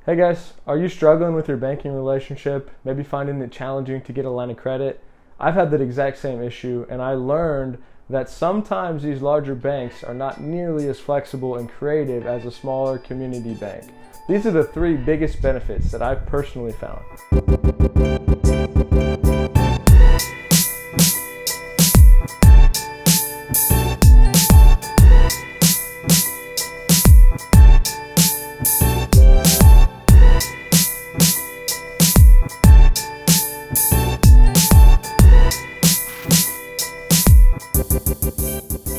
Hey guys, are you struggling with your banking relationship? Maybe finding it challenging to get a line of credit? I've had that exact same issue, and I learned that sometimes these larger banks are not nearly as flexible and creative as a smaller community bank. These are the 3 biggest benefits that I've personally found.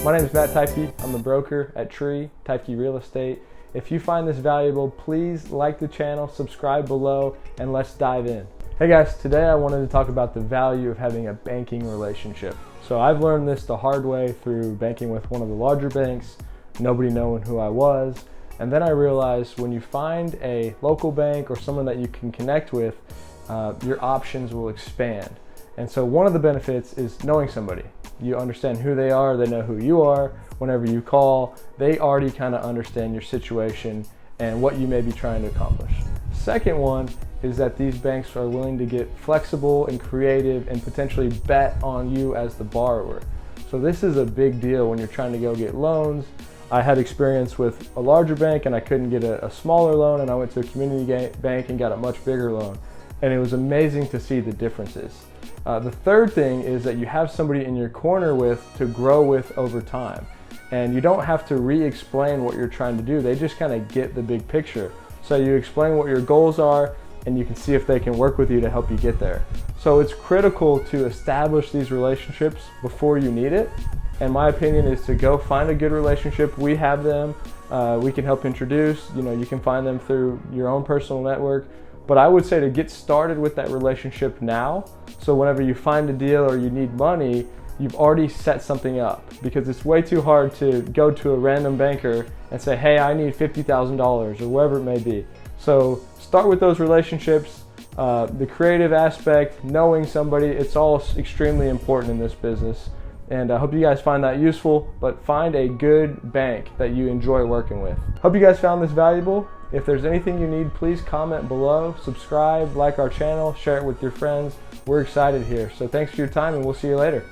My name is Matt Teifke. I'm the broker at Teifke Real Estate. If you find this valuable, please like the channel, subscribe below, and let's dive in. Hey guys, today I wanted to talk about the value of having a banking relationship. So I've learned this the hard way through banking with one of the larger banks, nobody knowing who I was. And then I realized when you find a local bank or someone that you can connect with, your options will expand. And so one of the benefits is knowing somebody. You understand who they are, they know who you are. Whenever you call, they already kind of understand your situation and what you may be trying to accomplish. Second one is that these banks are willing to get flexible and creative and potentially bet on you as the borrower. So this is a big deal when you're trying to go get loans. I had experience with a larger bank and I couldn't get a smaller loan, and I went to a community bank and got a much bigger loan. And it was amazing to see the differences. The third thing is that you have somebody in your corner to grow with over time. And you don't have to re-explain what you're trying to do. They just kind of get the big picture. So you explain what your goals are, and you can see if they can work with you to help you get there. So it's critical to establish these relationships before you need it. And my opinion is to go find a good relationship. We have them. We can help introduce. You can find them through your own personal network. But I would say to get started with that relationship now, so whenever you find a deal or you need money, you've already set something up, because it's way too hard to go to a random banker and say, hey, I need $50,000 or whatever it may be. So start with those relationships, the creative aspect, knowing somebody, it's all extremely important in this business. And I hope you guys find that useful, but find a good bank that you enjoy working with. Hope you guys found this valuable. If there's anything you need, please comment below, subscribe, like our channel, share it with your friends. We're excited here. So thanks for your time, and we'll see you later.